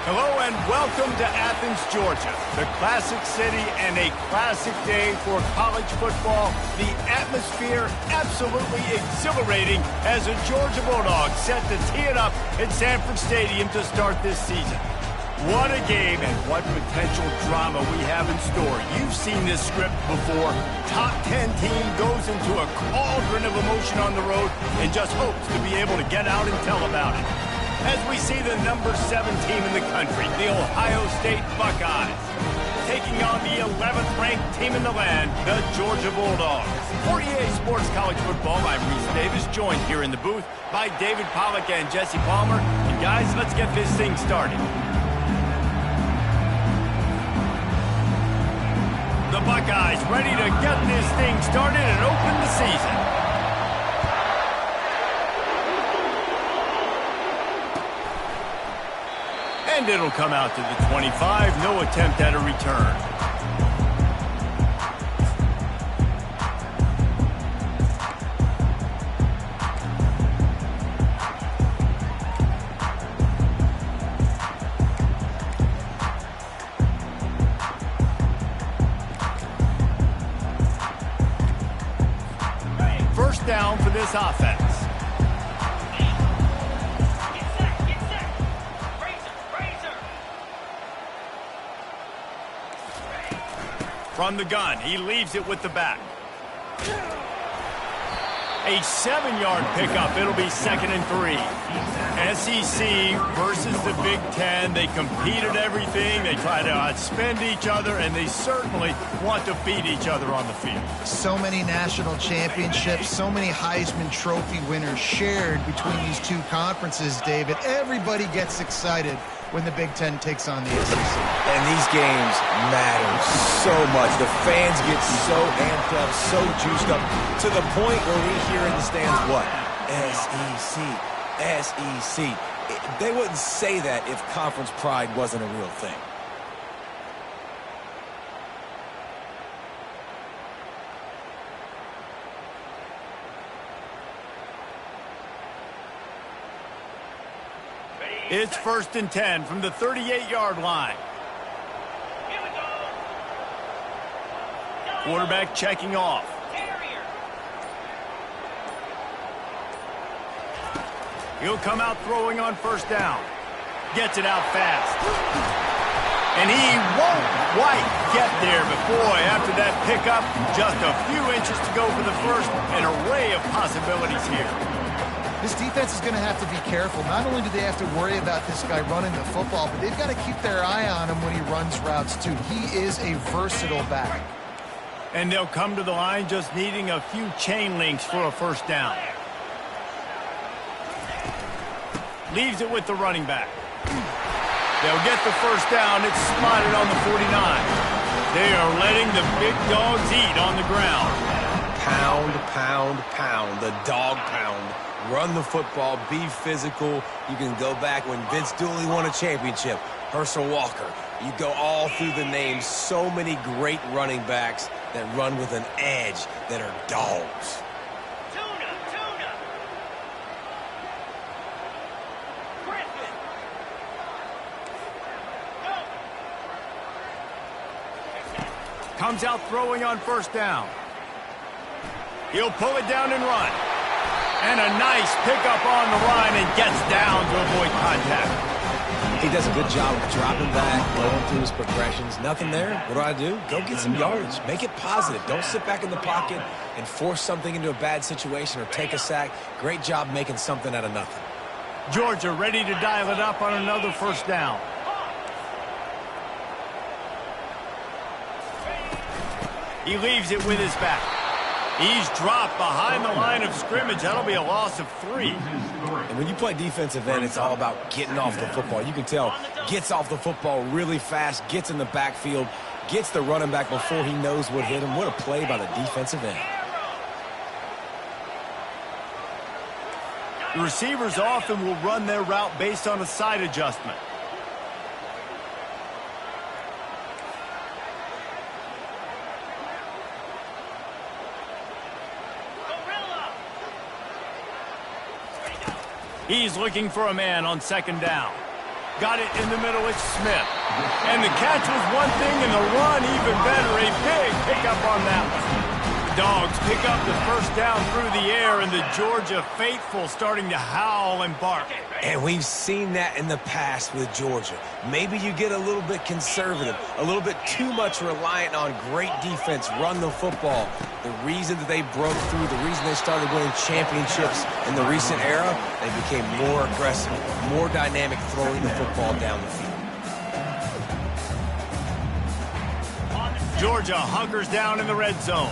Hello and welcome to Athens, Georgia, the classic city and a classic day for college football. The atmosphere absolutely exhilarating as the Georgia Bulldogs set to tee it up at Sanford Stadium to start this season. What a game and what potential drama we have in store. You've seen this script before. Top 10 team goes into a cauldron of emotion on the road and just hopes to be able to get out and tell about it. As we see the number 7 team in the country, the Ohio State Buckeyes, taking on the 11th ranked team in the land, the Georgia Bulldogs. For EA Sports College Football, I'm Reese Davis, joined here in the booth by David Pollack and Jesse Palmer. And guys, let's get this thing started. The Buckeyes ready to get this thing started and open the season. And it'll come out to the 25. No attempt at a return. First down for this offense. From the gun, he leaves it with the back. A 7-yard pickup. It'll be 2nd and 3. SEC versus the Big Ten. They compete at everything. They try to outspend each other, and they certainly want to beat each other on the field. So many national championships, so many Heisman Trophy winners shared between these two conferences, David. Everybody gets excited when the Big Ten takes on the SEC. And these games matter so much. The fans get so amped up, so juiced up, to the point where we hear in the stands, what? SEC, SEC. They wouldn't say that if conference pride wasn't a real thing. It's 1st and 10 from the 38-yard line. Quarterback checking off. He'll come out throwing on 1st down. Gets it out fast. And he won't quite get there, but boy, after that pickup, just a few inches to go for the first. An array of possibilities here. This defense is going to have to be careful. Not only do they have to worry about this guy running the football, but they've got to keep their eye on him when he runs routes too. He is a versatile back. And they'll come to the line just needing a few chain links for a 1st down. Leaves it with the running back. They'll get the 1st down. It's spotted on the 49. They are letting the big dogs eat on the ground. Pound, pound, pound. The dog pound. Run the football, be physical. You can go back when Vince Dooley won a championship. Herschel Walker. You go all through the names. So many great running backs that run with an edge that are dogs. Comes out throwing on 1st down. He'll pull it down and run. And a nice pickup on the line and gets down to avoid contact. He does a good job of dropping back, going through his progressions. Nothing there. What do? Go get some yardage. Make it positive. Don't sit back in the pocket and force something into a bad situation or take a sack. Great job making something out of nothing. Georgia ready to dial it up on another 1st down. He leaves it with his back. He's dropped behind the line of scrimmage. That'll be a loss of 3. And when you play defensive end, it's all about getting off the football. You can tell, gets off the football really fast, gets in the backfield, gets the running back before he knows what hit him. What a play by the defensive end. The receivers often will run their route based on a side adjustment. He's looking for a man on 2nd down. Got it in the middle, it's Smith. And the catch was one thing, and the run even better. A big pickup on that one. Dogs pick up the first down through the air, and the Georgia faithful starting to howl and bark. And we've seen that in the past with Georgia. Maybe you get a little bit conservative, a little bit too much reliant on great defense, run the football. The reason that they broke through, the reason they started winning championships in the recent era, they became more aggressive, more dynamic throwing the football down the field. Georgia hunkers down in the red zone.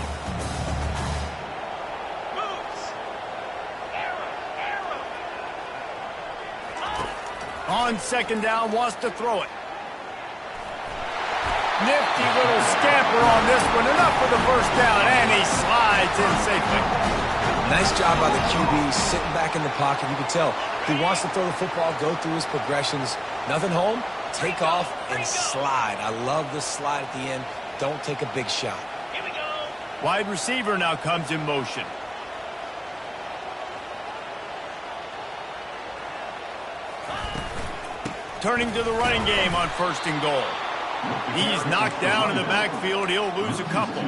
On second down, wants to throw it. Nifty little scamper on this one. Enough for the first down, and he slides in safely. Nice job by the QB, sitting back in the pocket. You can tell he wants to throw the football, go through his progressions. Nothing home, take off and slide. I love the slide at the end. Don't take a big shot. Here we go. Wide receiver now comes in motion. Turning to the running game on first and goal. He's knocked down in the backfield. He'll lose a couple.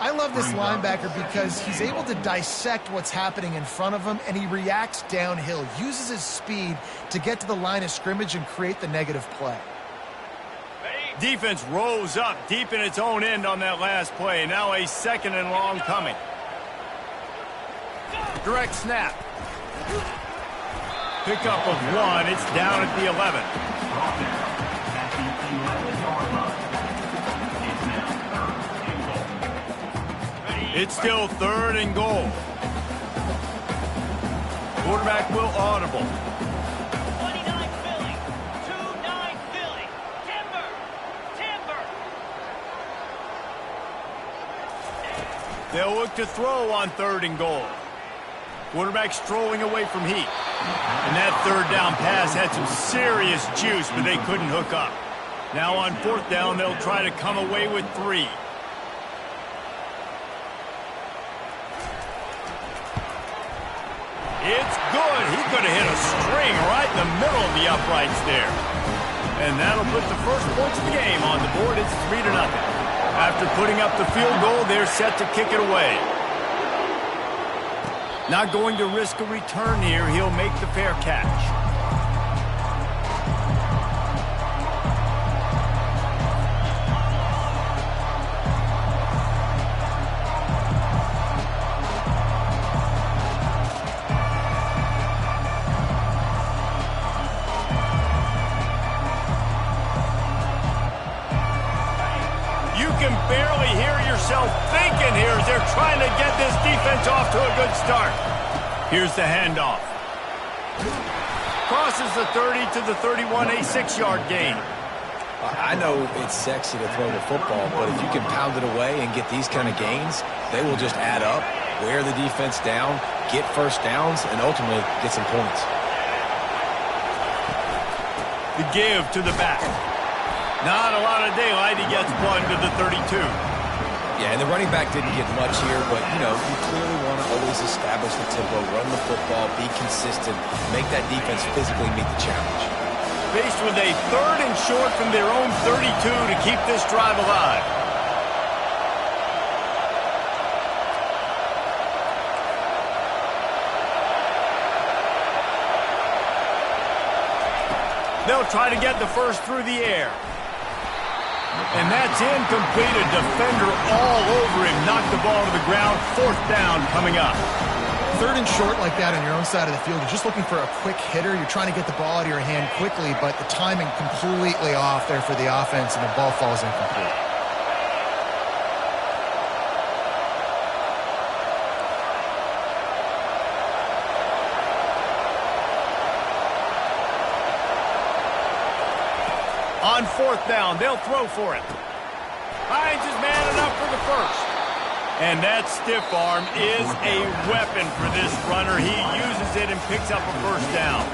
I love this linebacker because he's able to dissect what's happening in front of him, and he reacts downhill, uses his speed to get to the line of scrimmage and create the negative play. Defense rose up deep in its own end on that last play. Now a second and long coming. Direct snap. Pickup of one. It's down at the 11. It's still third and goal. Quarterback will audible. 29 Philly. 2-9 Philly. Timber. They'll look to throw on third and goal. Quarterback strolling away from heat. And that third down pass had some serious juice, but they couldn't hook up. Now on fourth down, they'll try to come away with 3. It's good. He could have hit a string right in the middle of the uprights there. And that'll put the first points of the game on the board. It's 3-0. After putting up the field goal, they're set to kick it away. Not going to risk a return here. He'll make the fair catch. You can barely hear yourself thinking here as they're trying to get this defense off to a good start. Here's the handoff. Crosses the 30 to the 31, a 6-yard gain. I know it's sexy to throw the football, but if you can pound it away and get these kind of gains, they will just add up, wear the defense down, get first downs, and ultimately get some points. The give to the back. Not a lot of daylight. He gets one to the 32. Yeah, and the running back didn't get much here, but, you know, you clearly want to always establish the tempo, run the football, be consistent, make that defense physically meet the challenge. Faced with a third and short from their own 32 to keep this drive alive. They'll try to get the first through the air. And that's incomplete. A defender all over him. Knocked the ball to the ground. Fourth down coming up. Third and short like that on your own side of the field, you're just looking for a quick hitter. You're trying to get the ball out of your hand quickly, but the timing completely off there for the offense, and the ball falls incomplete. On fourth down, they'll throw for it. Finds his man enough for the first. And that stiff arm is a weapon for this runner. He uses it and picks up a first down.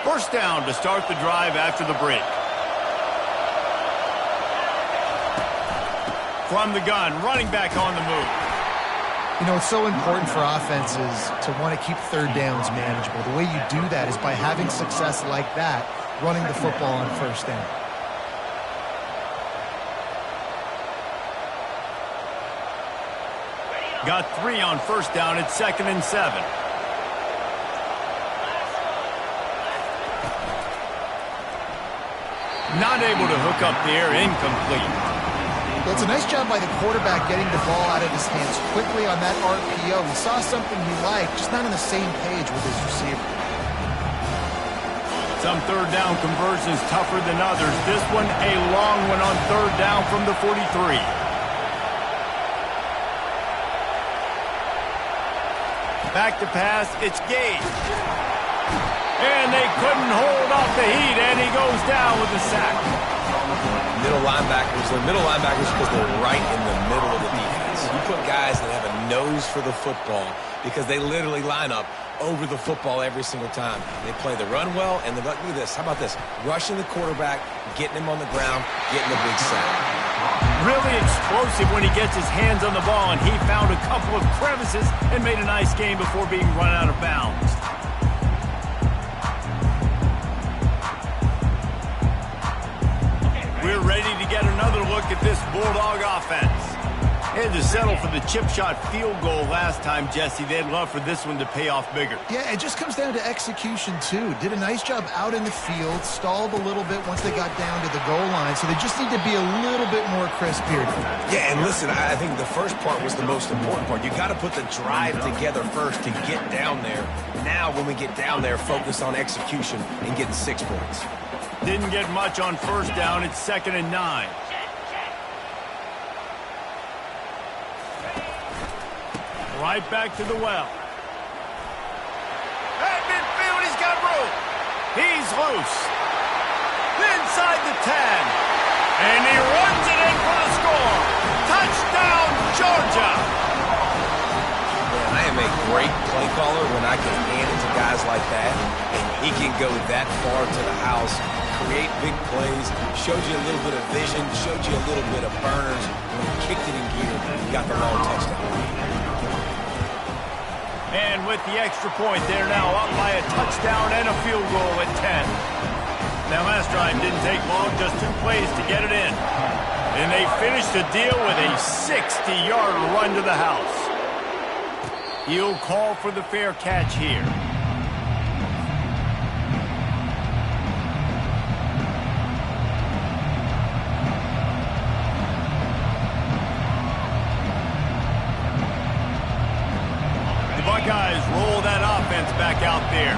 First down to start the drive after the break. From the gun, running back on the move. You know, it's so important for offenses to want to keep third downs manageable. The way you do that is by having success like that, running the football on first down. Got 3 on first down at 2nd and 7. Not able to hook up there, incomplete. Well, it's a nice job by the quarterback getting the ball out of his hands quickly on that RPO. He saw something he liked, just not on the same page with his receiver. Some third down conversions tougher than others. This one, a long one on third down from the 43. Back to pass, it's Gage. And they couldn't hold off the heat, and he goes down with a sack. Middle linebackers because they're right in the middle of the defense. You put guys that have a nose for the football because they literally line up over the football every single time. They play the run well, and look at this. How about this? Rushing the quarterback, getting him on the ground, getting a big sack. Really explosive when he gets his hands on the ball, and he found a couple of crevices and made a nice game before being run out of bounds. We're ready to get another look at this Bulldog offense. Had to settle for the chip shot field goal last time, Jesse. They'd love for this one to pay off bigger. Yeah, it just comes down to execution, too. Did a nice job out in the field, stalled a little bit once they got down to the goal line, so they just need to be a little bit more crisp here. Yeah, and listen, I think the first part was the most important part. You got to put the drive together first to get down there. Now, when we get down there, focus on execution and getting 6 points. Didn't get much on first down. It's 2nd and 9. Right back to the well. At midfield, he's got room. He's loose. Inside the 10. And he runs it in for the score. Touchdown, Georgia. Man, I am a great play caller when I can hand it to guys like that. And he can go that far to the house, create big plays, showed you a little bit of vision, showed you a little bit of burners. When he kicked it in gear, he got the long touchdown. And with the extra point, they're now up by a touchdown and a field goal at 10. Now, last drive didn't take long, just 2 plays to get it in. And they finished the deal with a 60-yard run to the house. He'll call for the fair catch here. Buckeyes roll that offense back out there.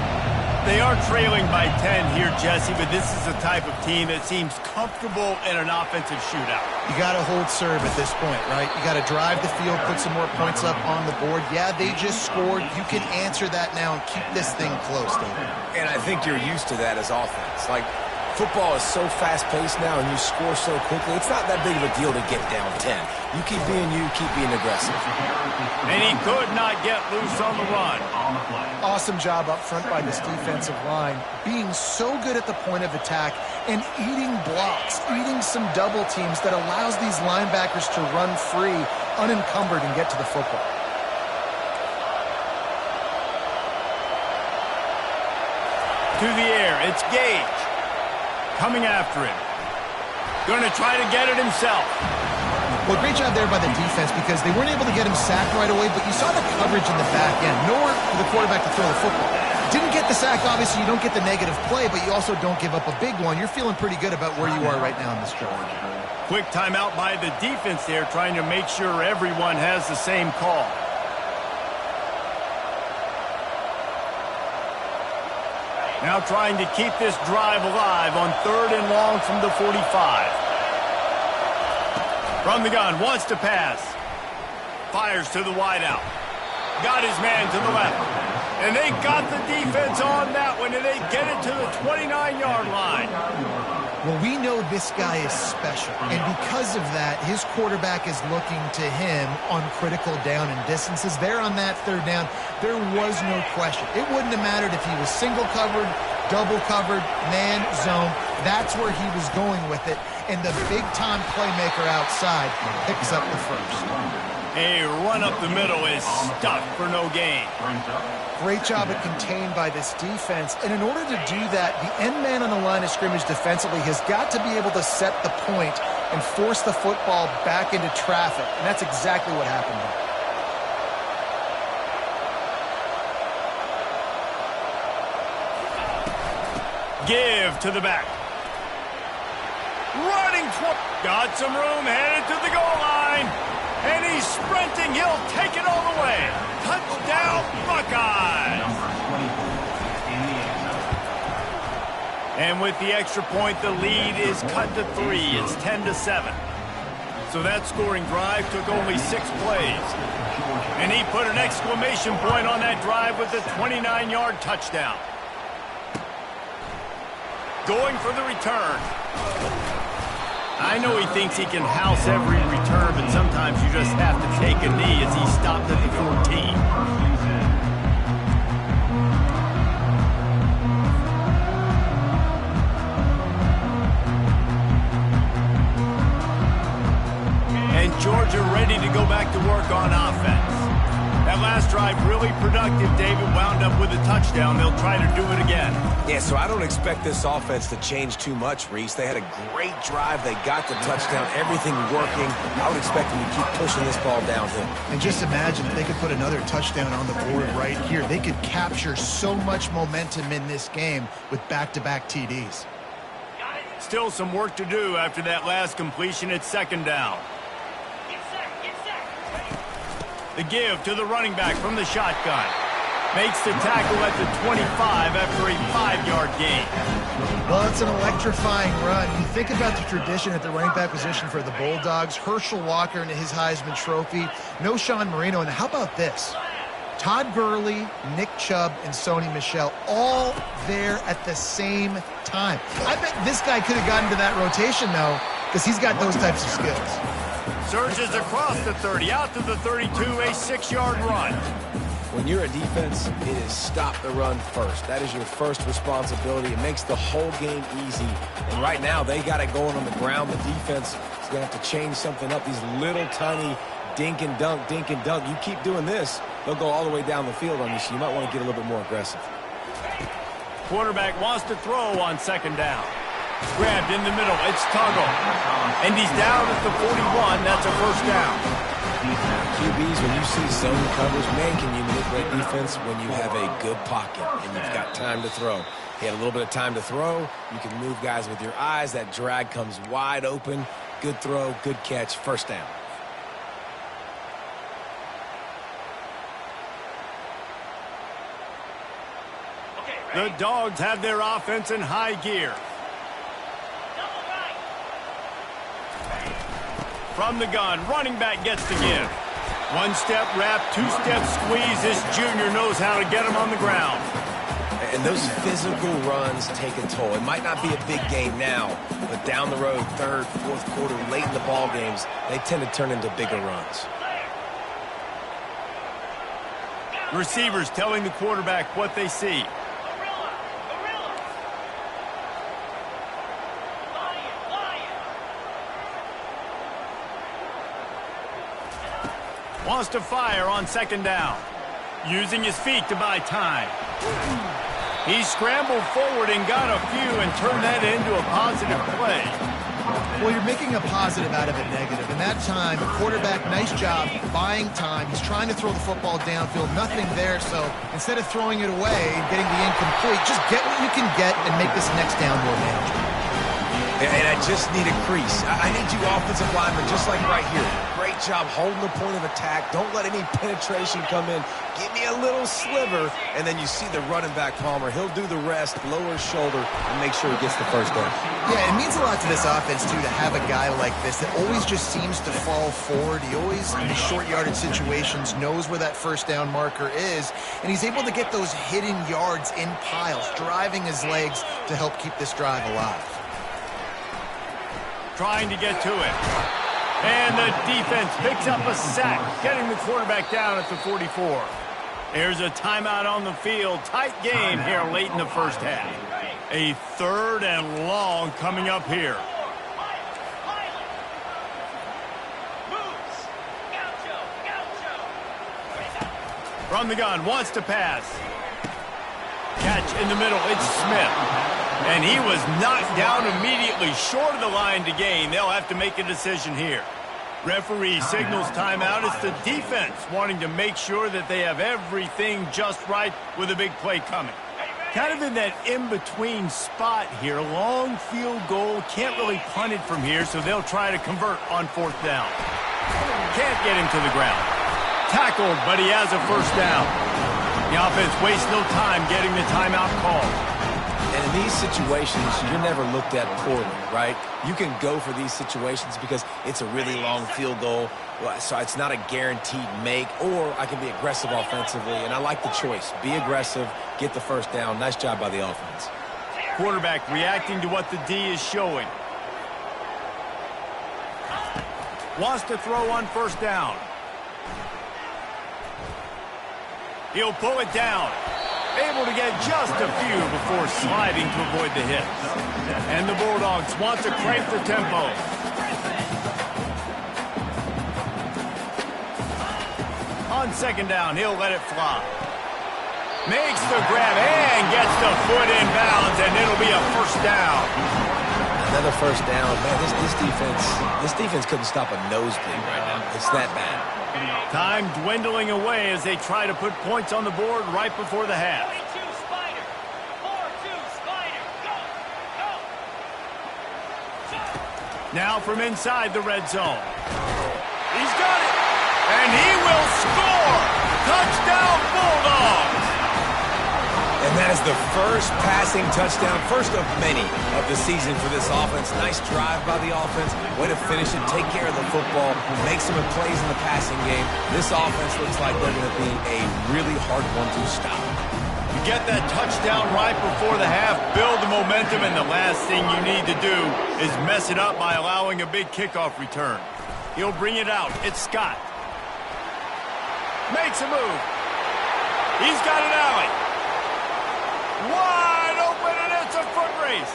They are trailing by 10 here, Jesse, but this is the type of team that seems comfortable in an offensive shootout. You got to hold serve at this point, right? You got to drive the field, put some more points up on the board. Yeah, they just scored. You can answer that now and keep this thing close, David. And I think you're used to that as offense. Like, football is so fast-paced now and you score so quickly, it's not that big of a deal to get down 10. You keep being aggressive. And he could not get loose on the run. Awesome job up front by this defensive line, being so good at the point of attack and eating blocks, eating some double teams that allows these linebackers to run free, unencumbered, and get to the football. To the air, it's Gage. Coming after him. Going to try to get it himself. Well, great job there by the defense because they weren't able to get him sacked right away, but you saw the coverage in the back end. Nowhere for the quarterback to throw the football. Didn't get the sack, obviously. You don't get the negative play, but you also don't give up a big one. You're feeling pretty good about where you are right now in this drive. Quick timeout by the defense there, trying to make sure everyone has the same call. Now trying to keep this drive alive on 3rd and long from the 45. From the gun, wants to pass. Fires to the wideout. Got his man to the left. And they got the defense on that one, and they get it to the 29-yard line. Well, we know this guy is special, and because of that, his quarterback is looking to him on critical down and distances. There on that 3rd down, there was no question. It wouldn't have mattered if he was single covered, double covered, man, zone. That's where he was going with it, and the big-time playmaker outside picks up the first. A run up the middle is stuffed for no gain. Great job at contained by this defense. And in order to do that, the end man on the line of scrimmage defensively has got to be able to set the point and force the football back into traffic. And that's exactly what happened there. Give to the back. Running toward. Got some room, headed to the goal line. And he's sprinting. He'll take it all the way. Touchdown, Buckeyes. And with the extra point, the lead is cut to 3. It's 10-7. So that scoring drive took only 6 plays. And he put an exclamation point on that drive with a 29-yard touchdown. Going for the return. I know he thinks he can house every return, but sometimes you just have to take a knee as he stopped at the 14. And Georgia ready to go back to work on offense. That last drive really productive. David wound up with a touchdown. They'll try to do it again. Yeah, so I don't expect this offense to change too much, Reese. They had a great drive. They got the touchdown. Everything working. I would expect them to keep pushing this ball downhill. And just imagine if they could put another touchdown on the board right here. They could capture so much momentum in this game with back-to-back TDs. Still some work to do after that last completion at second down. The give to the running back from the shotgun. Makes the tackle at the 25 after a 5-yard gain. Well, it's an electrifying run. You think about the tradition at the running back position for the Bulldogs. Herschel Walker and his Heisman Trophy. No Sean Marino. And how about this? Todd Gurley, Nick Chubb, and Sony Michel all there at the same time. I bet this guy could have gotten to that rotation, though, because he's got those types of skills. Surges across the 30, out to the 32, a 6-yard run. When you're a defense, it is stop the run first. That is your first responsibility. It makes the whole game easy. And right now, they got it going on the ground. The defense is going to have to change something up. These little tiny dink and dunk, dink and dunk. You keep doing this, they'll go all the way down the field on you, so you might want to get a little bit more aggressive. Quarterback wants to throw on second down. Grabbed in the middle. It's Tuggle. And he's down at the 41. That's a first down. QBs, when you see zone coverage, man, can you manipulate defense when you have a good pocket and you've got time to throw. He had a little bit of time to throw. You can move guys with your eyes. That drag comes wide open. Good throw, good catch, first down. The Dogs have their offense in high gear. From the gun, running back gets the give. One-step wrap, two-step squeeze. This junior knows how to get him on the ground. And those physical runs take a toll. It might not be a big game now, but down the road, third, fourth quarter, late in the ball games, they tend to turn into bigger runs. Receivers telling the quarterback what they see. Wants to fire on second down. Using his feet to buy time. He scrambled forward and got a few and turned that into a positive play. Well, you're making a positive out of a negative. And that time, the quarterback, nice job buying time. He's trying to throw the football downfield. Nothing there. So instead of throwing it away and getting the incomplete, just get what you can get and make this next down more manageable. And I just need a crease. I need you offensive linemen just like right here. Great job holding the point of attack. Don't let any penetration come in. Give me a little sliver, and then you see the running back, Palmer. He'll do the rest, lower his shoulder, and make sure he gets the first down. Yeah, it means a lot to this offense, too, to have a guy like this that always just seems to fall forward. He always, in the short yardage situations, knows where that first down marker is, and he's able to get those hidden yards in piles, driving his legs to help keep this drive alive. Trying to get to it. And the defense picks up a sack, getting the quarterback down at the 44. There's a timeout on the field. Tight game here late in the first half. A third and long coming up here. From the gun, wants to pass. Catch in the middle, it's Smith. And he was knocked down immediately short of the line to gain. They'll have to make a decision here. Referee signals timeout. It's the defense wanting to make sure that they have everything just right with a big play coming. Kind of in that in-between spot here. Long field goal. Can't really punt it from here, so they'll try to convert on 4th down. Can't get him to the ground. Tackled, but he has a first down. The offense wastes no time getting the timeout called. And in these situations, you're never looked at poorly, right? You can go for these situations because it's a really long field goal, so it's not a guaranteed make, or I can be aggressive offensively, and I like the choice. Be aggressive, get the first down. Nice job by the offense. Quarterback reacting to what the D is showing. Wants to throw on 1st down. He'll pull it down. Able to get just a few before sliding to avoid the hit. And the Bulldogs want to crank the tempo. On 2nd down, he'll let it fly. Makes the grab and gets the foot in bounds, and it'll be a first down. Another first down. Man, this defense couldn't stop a nosebleed right now. It's that bad. Time dwindling away as they try to put points on the board right before the half. 42 Spider. 4-2 Spider. Go. Now from inside the red zone. He's got it. And he will score. Touchdown Bulldogs. And that is the first passing touchdown, first of many of the season for this offense. Nice drive by the offense. Way to finish it, take care of the football, make some plays in the passing game. This offense looks like they're going to be a really hard one to stop. You get that touchdown right before the half, build the momentum, and the last thing you need to do is mess it up by allowing a big kickoff return. He'll bring it out. It's Scott. Makes a move. He's got an alley. Wide open, and it's a foot race.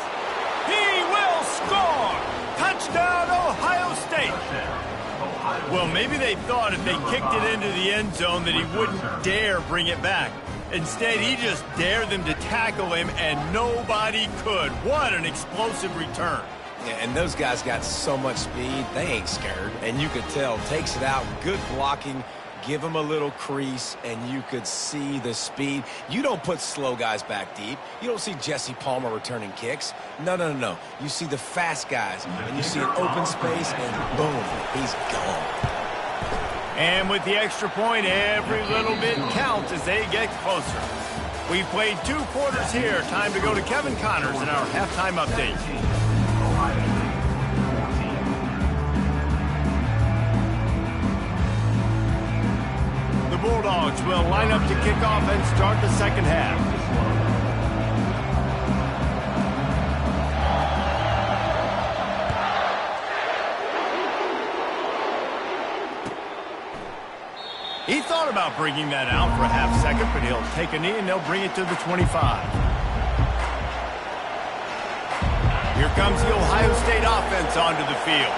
He will score. Touchdown, Ohio State. Well, maybe they thought if they kicked it into the end zone that he wouldn't dare bring it back. Instead, he just dared them to tackle him, and nobody could. What an explosive return. Yeah, and those guys got so much speed, they ain't scared. And you could tell, takes it out, good blocking. Give him a little crease, and you could see the speed. You don't put slow guys back deep. You don't see Jesse Palmer returning kicks. No. You see the fast guys, and you see an open space, and boom, he's gone. And with the extra point, every little bit counts as they get closer. We've played 2 quarters here. Time to go to Kevin Connors in our halftime update. Bulldogs will line up to kick off and start the second half. He thought about bringing that out for a half second, but he'll take a knee and they'll bring it to the 25. Here comes the Ohio State offense onto the field.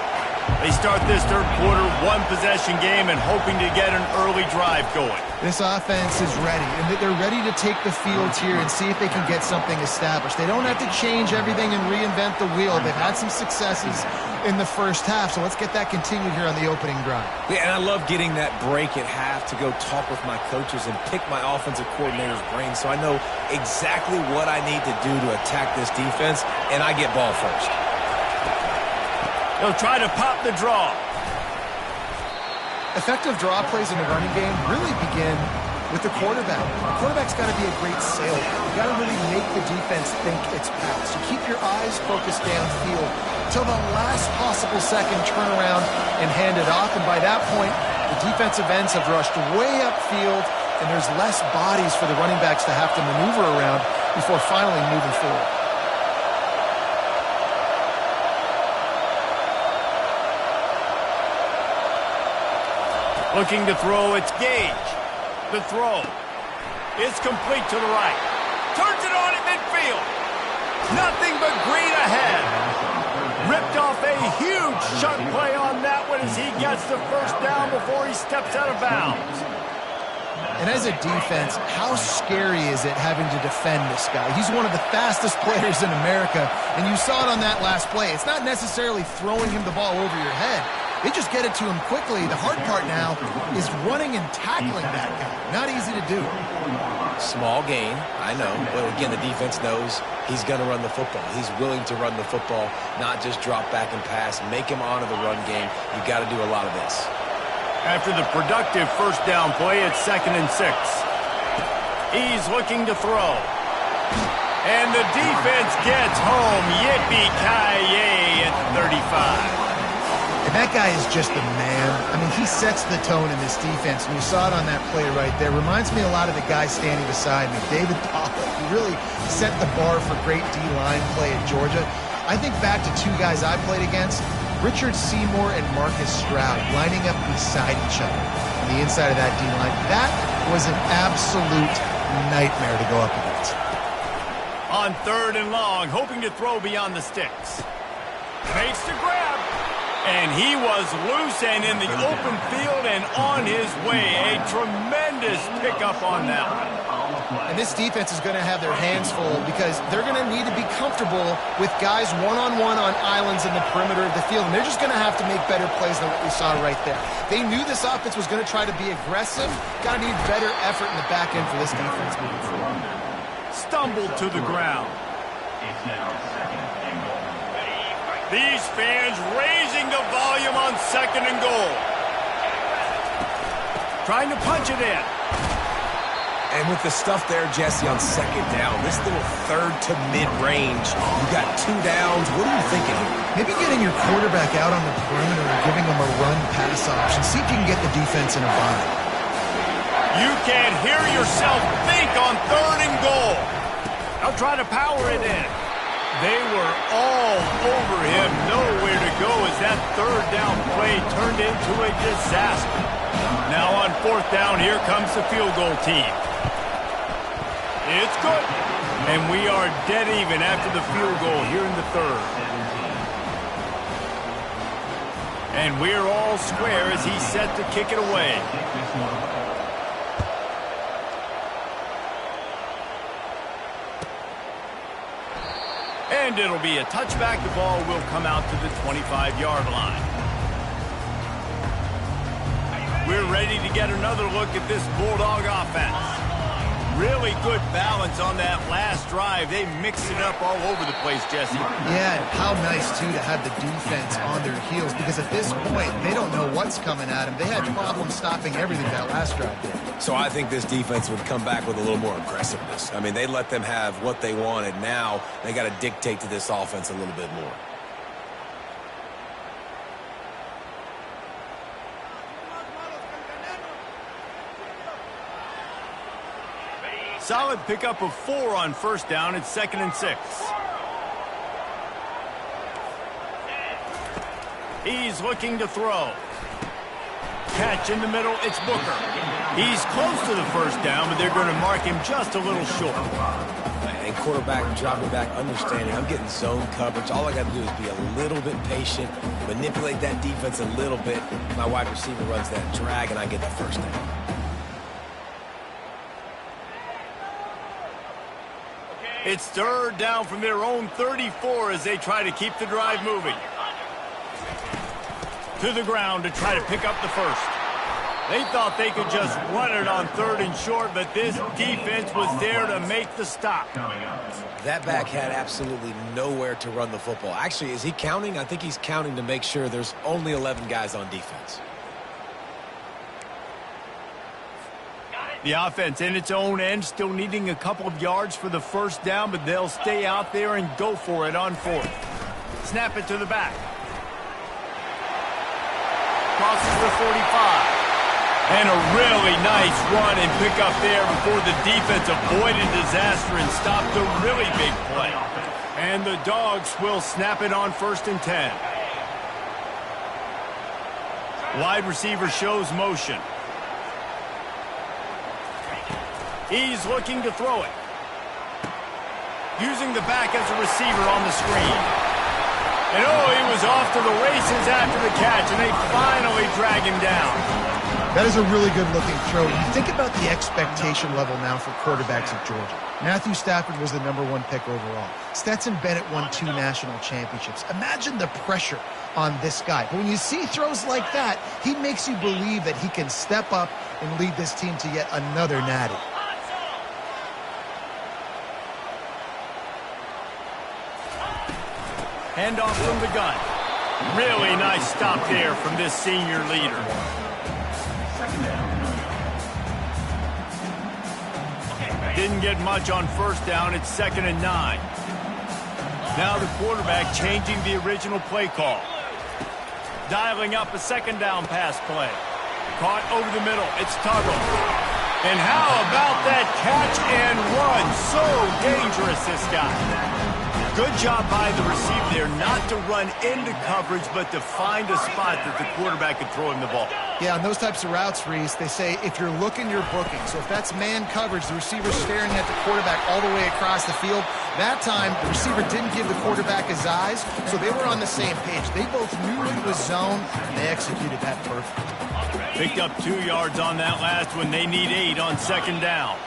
They start this third quarter, 1-possession game, and hoping to get an early drive going. This offense is ready, and they're ready to take the field here and see if they can get something established. They don't have to change everything and reinvent the wheel. They've had some successes in the first half, so let's get that continued here on the opening drive. Yeah, and I love getting that break at half to go talk with my coaches and pick my offensive coordinator's brain so I know exactly what I need to do to attack this defense, and I get ball first. They'll try to pop the draw. Effective draw plays in the running game really begin with the quarterback. The quarterback's got to be a great sailor. You've got to really make the defense think it's pass. You keep your eyes focused downfield till the last possible second, turn around and hand it off. And by that point, the defensive ends have rushed way upfield, and there's less bodies for the running backs to have to maneuver around before finally moving forward. Looking to throw, it's Gage. The throw is complete to the right. Turns it on at midfield. Nothing but green ahead. Ripped off a huge chunk play on that one as he gets the first down before he steps out of bounds. And as a defense, how scary is it having to defend this guy? He's one of the fastest players in America, and you saw it on that last play. It's not necessarily throwing him the ball over your head. They just get it to him quickly. The hard part now is running and tackling that guy. Not easy to do. Small gain, I know. But again, the defense knows he's going to run the football. He's willing to run the football, not just drop back and pass. Make him honor the run game. You've got to do a lot of this. After the productive first down play, it's 2nd and 6. He's looking to throw. And the defense gets home. Yippee-ki-yay at 35. And that guy is just the man. I mean, he sets the tone in this defense, and you saw it on that play right there. Reminds me a lot of the guy standing beside me, David Pollock. He really set the bar for great D-line play at Georgia. I think back to two guys I played against, Richard Seymour and Marcus Stroud, lining up beside each other on the inside of that D-line. That was an absolute nightmare to go up against. On 3rd and long, hoping to throw beyond the sticks. Makes the grab. And he was loose and in the open field and on his way. A tremendous pickup on that one. And this defense is going to have their hands full because they're going to need to be comfortable with guys one-on-one on islands in the perimeter of the field. And they're just going to have to make better plays than what we saw right there. They knew this offense was going to try to be aggressive. Got to need better effort in the back end for this defense moving forward. Stumbled to the ground. It's now 2nd and goal. These fans raising the volume on 2nd and goal. Trying to punch it in. And with the stuff there, Jesse, on 2nd down, this little 3rd to mid-range, you got 2 downs. What are you thinking here? Maybe getting your quarterback out on the perimeter and giving him a run-pass option. See if you can get the defense in a bind. You can hear yourself think on 3rd and goal. Now try to power it in. They were all over him, nowhere to go as that 3rd down play turned into a disaster. Now on 4th down, here comes the field goal team. It's good. And we are dead even after the field goal here in the 3rd. And we're all square as he's set to kick it away. And it'll be a touchback. The ball will come out to the 25-yard line. We're ready to get another look at this Bulldog offense. Really good balance on that last drive. They mixed it up all over the place, Jesse. Yeah, and how nice, too, to have the defense on their heels because at this point, they don't know what's coming at them. They had problems stopping everything that last drive did. So I think this defense would come back with a little more aggressiveness. I mean, they let them have what they wanted. Now they got to dictate to this offense a little bit more. Solid pickup of 4 on 1st down. It's 2nd and 6. He's looking to throw. Catch in the middle. It's Booker. He's close to the 1st down, but they're going to mark him just a little short. And quarterback dropping back, understanding I'm getting zone coverage. All I got to do is be a little bit patient, manipulate that defense a little bit. My wide receiver runs that drag, and I get the 1st down. It's 3rd down from their own 34 as they try to keep the drive moving. To the ground to try to pick up the 1st. They thought they could just run it on 3rd and short, but this defense was there to make the stop. That back had absolutely nowhere to run the football. Actually, is he counting? I think he's counting to make sure there's only 11 guys on defense. The offense in its own end, still needing a couple of yards for the 1st down, but they'll stay out there and go for it on 4th. Snap it to the back. Crosses the 45. And a really nice run and pick up there before the defense avoided disaster and stopped a really big play. And the Dogs will snap it on 1st and 10. Wide receiver shows motion. He's looking to throw it. Using the back as a receiver on the screen. And oh, he was off to the races after the catch, and they finally drag him down. That is a really good-looking throw. You think about the expectation level now for quarterbacks at Georgia. Matthew Stafford was the #1 pick overall. Stetson Bennett won 2 national championships. Imagine the pressure on this guy. But when you see throws like that, he makes you believe that he can step up and lead this team to yet another natty. Handoff from the gun. Really nice stop there from this senior leader. Didn't get much on first down. It's 2nd and 9. Now the quarterback changing the original play call. Dialing up a 2nd down pass play. Caught over the middle. It's Tuggle. And how about that catch and run? So dangerous, this guy. Good job by the receiver there not to run into coverage, but to find a spot that the quarterback could throw him the ball. Yeah, on those types of routes, Reese, they say if you're looking, you're booking. So if that's man coverage, the receiver's staring at the quarterback all the way across the field. That time, the receiver didn't give the quarterback his eyes, so they were on the same page. They both knew it was zone, and they executed that perfectly. Picked up 2 yards on that last one. They need 8 on 2nd down.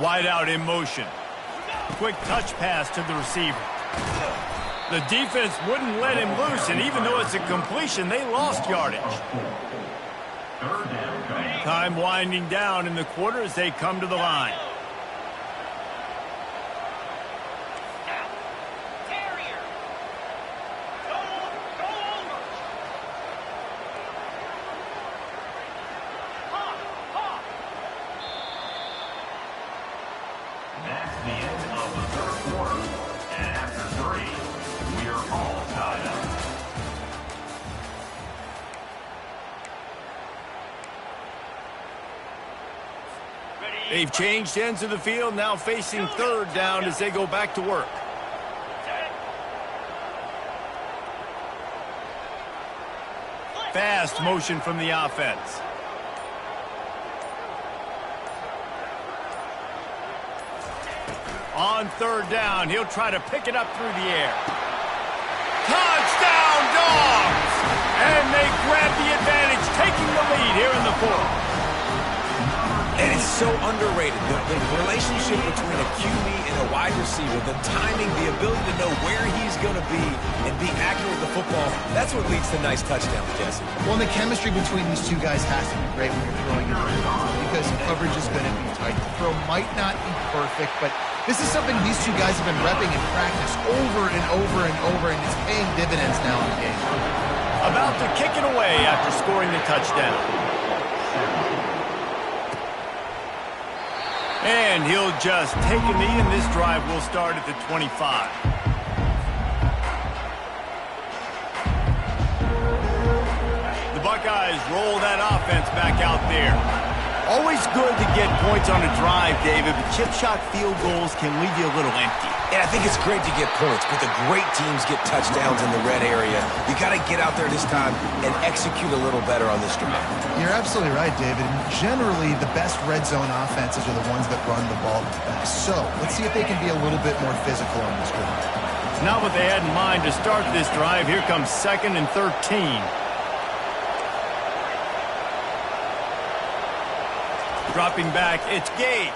Wide out in motion. Quick touch pass to the receiver. The defense wouldn't let him loose, and even though it's a completion, they lost yardage. Time winding down in the quarter as they come to the line. That's the end of the 3rd quarter. And after 3, we are all tied up. They've changed ends of the field, now facing 3rd down as they go back to work. Fast motion from the offense. On 3rd down, he'll try to pick it up through the air. Touchdown, Dogs! And they grab the advantage, taking the lead here in the 4th. And it's so underrated. The relationship between a QB and a wide receiver, the timing, the ability to know where he's going to be and be accurate with the football, that's what leads to nice touchdowns, Jesse. Well, and the chemistry between these two guys has to be great when you're throwing in the defense because coverage is going to be tight. The throw might not be perfect, but this is something these two guys have been repping in practice over and over and over, and it's paying dividends now in the game. About to kick it away after scoring the touchdown. And he'll just take a knee, and this drive will start at the 25. The Buckeyes roll that offense back out there. Always good to get points on a drive, David, but chip shot field goals can leave you a little empty. And I think it's great to get points, but the great teams get touchdowns in the red area. You got to get out there this time and execute a little better on this drive. You're absolutely right, David. And generally, the best red zone offenses are the ones that run the ball the best. So let's see if they can be a little bit more physical on this drive. Not what they had in mind to start this drive. Here comes 2nd and 13. Dropping back, it's Gage.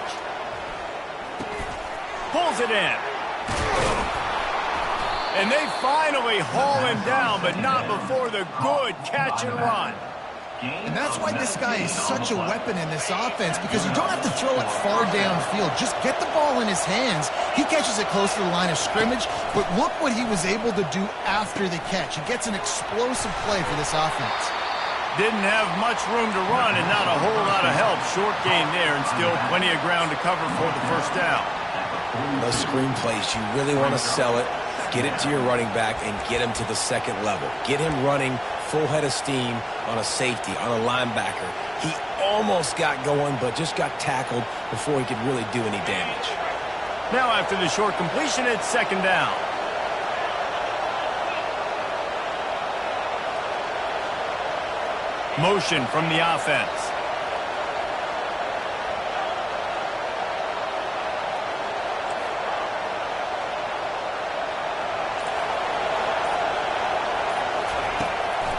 Pulls it in. And they finally haul him down, but not before the good catch and run. And that's why this guy is such a weapon in this offense, because you don't have to throw it far downfield. Just get the ball in his hands. He catches it close to the line of scrimmage, but look what he was able to do after the catch. He gets an explosive play for this offense. Didn't have much room to run and not a whole lot of help. Short gain there and still plenty of ground to cover for the 1st down. Those screen plays, you really want to sell it, get it to your running back, and get him to the 2nd level. Get him running full head of steam on a safety, on a linebacker. He almost got going, but just got tackled before he could really do any damage. Now after the short completion, it's 2nd down. Motion from the offense.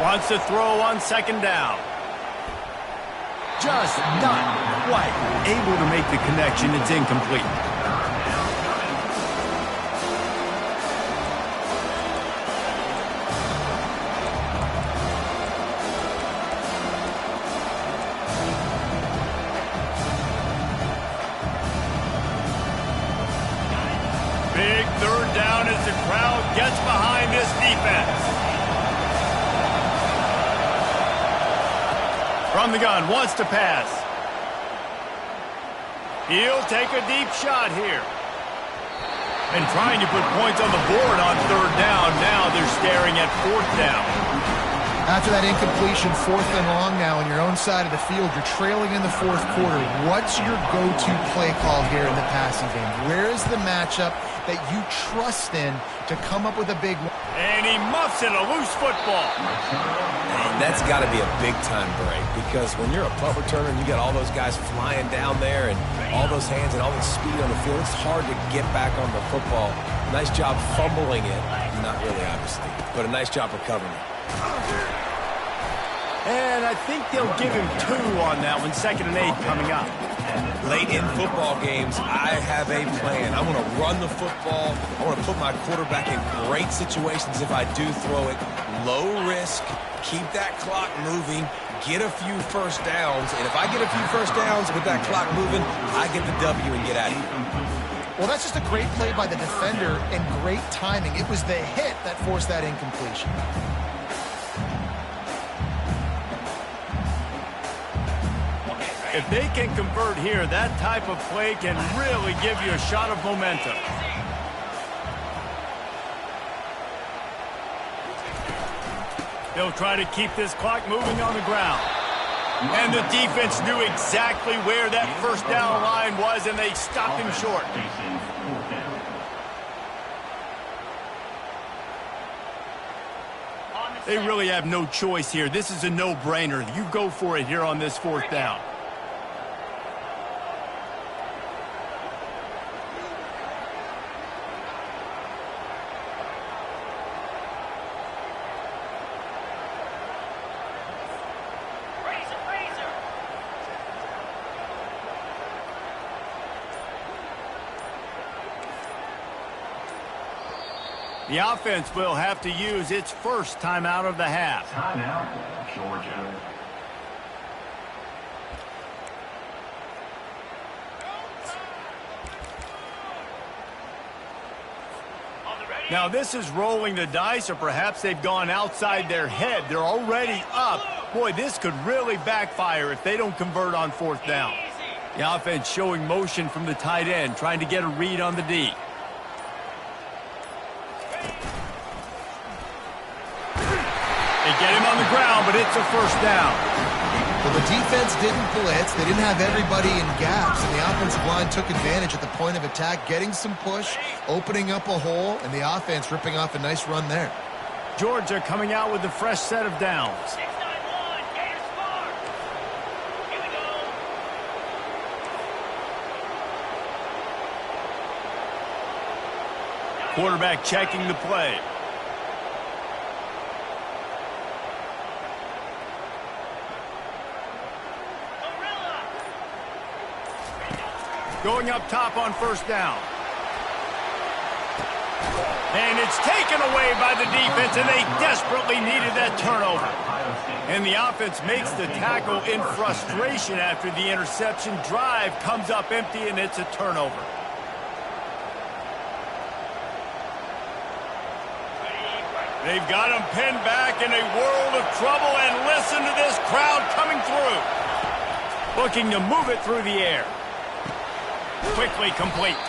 Wants to throw on second down. Just not quite able to make the connection. It's incomplete. Big third down as the crowd gets behind this defense. From the gun, wants to pass. He'll take a deep shot here. And trying to put points on the board on third down. Now they're staring at fourth down. After that incompletion, 4th and long now on your own side of the field, you're trailing in the 4th quarter. What's your go-to play call here in the passing game? Where is the matchup that you trust in to come up with a big one? And he muffs it, a loose football. And that's got to be a big-time break, because when you're a punt returner and you got all those guys flying down there and all those hands and all the speed on the field, it's hard to get back on the football. Nice job fumbling it. Not really, obviously, but a nice job recovering it. And I think they'll give him 2 on that one. 2nd and 8 coming up. Late in football games, I have a plan. I want to run the football. I want to put my quarterback in great situations if I do throw it. Low risk, keep that clock moving, get a few first downs. And if I get a few first downs with that clock moving, I get the W and get out of here. Well, that's just a great play by the defender and great timing. It was the hit that forced that incompletion. If they can convert here, that type of play can really give you a shot of momentum. They'll try to keep this clock moving on the ground. And the defense knew exactly where that first down line was, and they stopped him short. They really have no choice here. This is a no-brainer. You go for it here on this 4th down. The offense will have to use its first timeout of the half. Timeout, Georgia. Now this is rolling the dice, or perhaps they've gone outside their head. They're already up. Boy, this could really backfire if they don't convert on 4th down. The offense showing motion from the tight end, trying to get a read on the D. They get him on the ground, but it's a first down. Well, the defense didn't blitz. They didn't have everybody in gaps, and the offensive line took advantage at the point of attack, getting some push, opening up a hole, and the offense ripping off a nice run there. Georgia coming out with a fresh set of downs. Quarterback checking the play. Going up top on first down. And it's taken away by the defense, and they desperately needed that turnover. And the offense makes the tackle in frustration after the interception. Drive comes up empty, and it's a turnover. They've got him pinned back in a world of trouble, and listen to this crowd coming through. Looking to move it through the air. Quickly complete.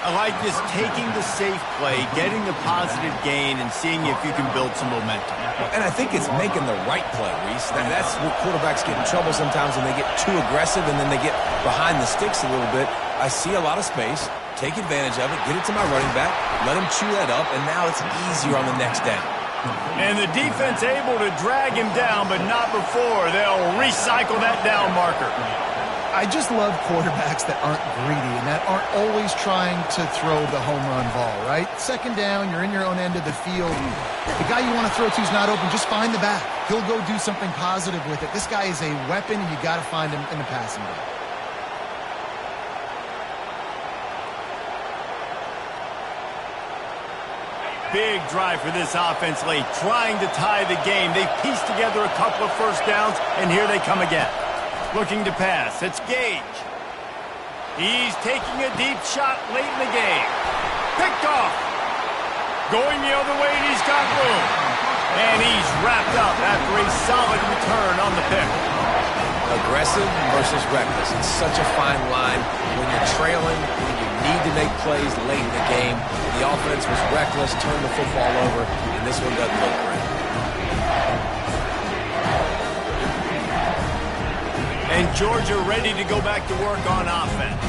I like this, taking the safe play, getting the positive gain, and seeing if you can build some momentum. And I think it's making the right play, Reese. That's where quarterbacks get in trouble sometimes when they get too aggressive and then they get behind the sticks a little bit. I see a lot of space. Take advantage of it. Get it to my running back. Let him chew that up, and now it's easier on the next down. And the defense able to drag him down, but not before. They'll recycle that down marker. I just love quarterbacks that aren't greedy and that aren't always trying to throw the home run ball, right? Second down, you're in your own end of the field. The guy you want to throw to is not open. Just find the back. He'll go do something positive with it. This guy is a weapon, and you got to find him in the passing game. Big drive for this offense late, trying to tie the game. They pieced together a couple of first downs, and here they come again. Looking to pass. It's Gage. He's taking a deep shot late in the game. Picked off. Going the other way, and he's got room. And he's wrapped up after a solid return on the pick. Aggressive versus reckless. It's such a fine line when you're trailing, when you need to make plays late in the game. The offense was reckless, turned the football over, and this one doesn't look great. And Georgia ready to go back to work on offense.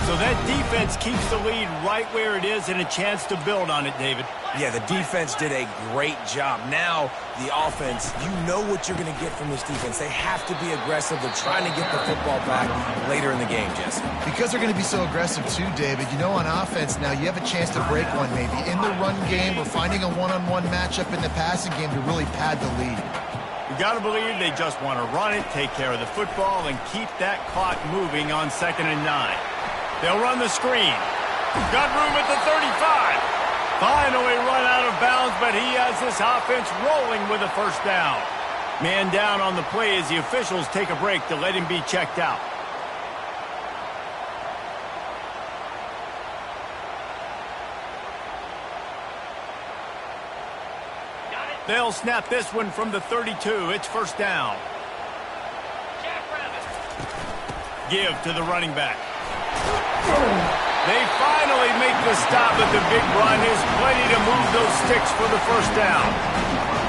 So that defense keeps the lead right where it is and a chance to build on it, David. Yeah, the defense did a great job. Now, the offense, you know what you're going to get from this defense. They have to be aggressive. They're trying to get the football back later in the game, Jesse. Because they're going to be so aggressive too, David. You know, on offense now, you have a chance to break one maybe in the run game or finding a one-on-one matchup in the passing game to really pad the lead. You got to believe they just want to run it, take care of the football, and keep that clock moving on 2nd and 9. They'll run the screen. Got room at the 35. Finally run out of bounds, but he has this offense rolling with a first down. Man down on the play as the officials take a break to let him be checked out. They'll snap this one from the 32. It's first down. Give to the running back. They finally make the stop at the big run. There's plenty to move those sticks for the first down.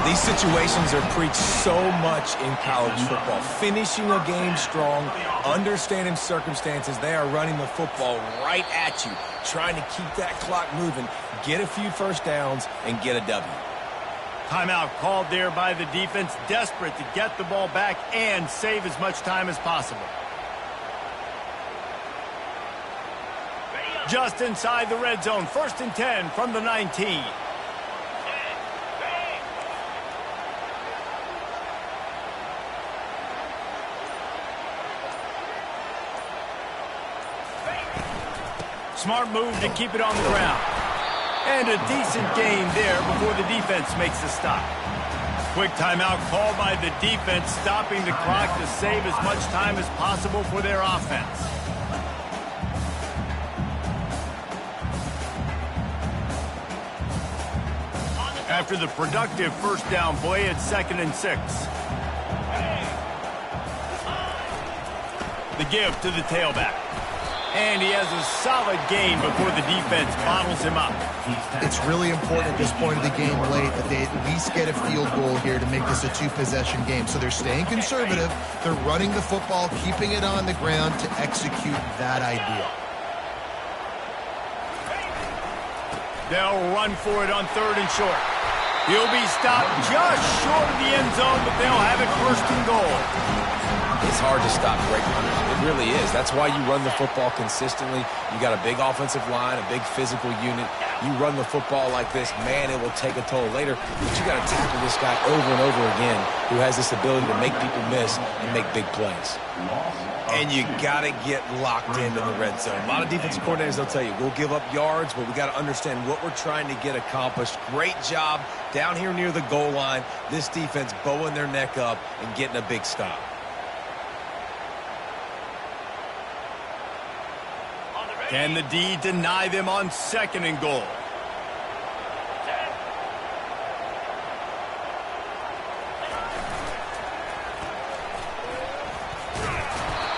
These situations are preached so much in college football. Finishing a game strong, understanding circumstances. They are running the football right at you, trying to keep that clock moving, get a few first downs, and get a W. Timeout called there by the defense, desperate to get the ball back and save as much time as possible. Just inside the red zone, 1st and 10 from the 19. Smart move to keep it on the ground. And a decent gain there before the defense makes the stop. Quick timeout called by the defense, stopping the clock to save as much time as possible for their offense. After the productive first down play at 2nd and 6. The give to the tailback. And he has a solid gain before the defense bottles him up. It's really important at this point of the game late that they at least get a field goal here to make this a two-possession game. So they're staying conservative. They're running the football, keeping it on the ground to execute that idea. They'll run for it on 3rd and short. He'll be stopped just short of the end zone, but they'll have it 1st and goal. It's hard to stop great runners. It really is. That's why you run the football consistently. You got a big offensive line, a big physical unit. You run the football like this, man, it will take a toll later. But you got to tackle this guy over and over again who has this ability to make people miss and make big plays. And you got to get locked into the red zone. A lot of defensive coordinators, they'll tell you, we'll give up yards, but we got to understand what we're trying to get accomplished. Great job down here near the goal line. This defense bowing their neck up and getting a big stop. Can the D deny them on 2nd and goal?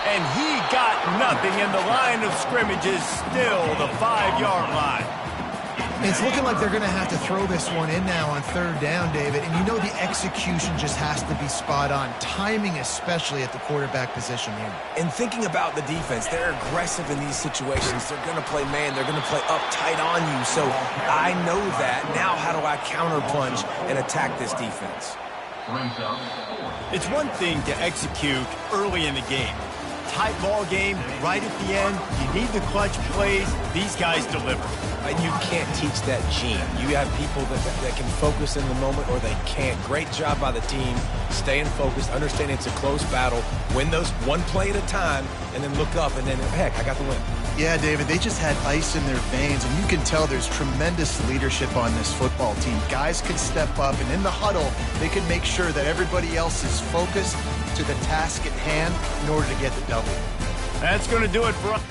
And he got nothing, and the line of scrimmage is still the 5-yard line. It's looking like they're going to have to throw this one in now on third down, David. And you know the execution just has to be spot on. Timing especially at the quarterback position here. And thinking about the defense, they're aggressive in these situations. They're going to play man. They're going to play up tight on you. So I know that. Now how do I counterpunch and attack this defense? It's one thing to execute early in the game. Tight ball game, right at the end, you need the clutch plays. These guys deliver. You can't teach that gene. You have people that can focus in the moment or they can't. Great job by the team, staying focused, understanding it's a close battle, win those one play at a time, and then look up, and then, heck, I got the win. Yeah, David, they just had ice in their veins, and you can tell there's tremendous leadership on this football team. Guys can step up, and in the huddle, they can make sure that everybody else is focused to the task at hand in order to get the W. That's going to do it for us.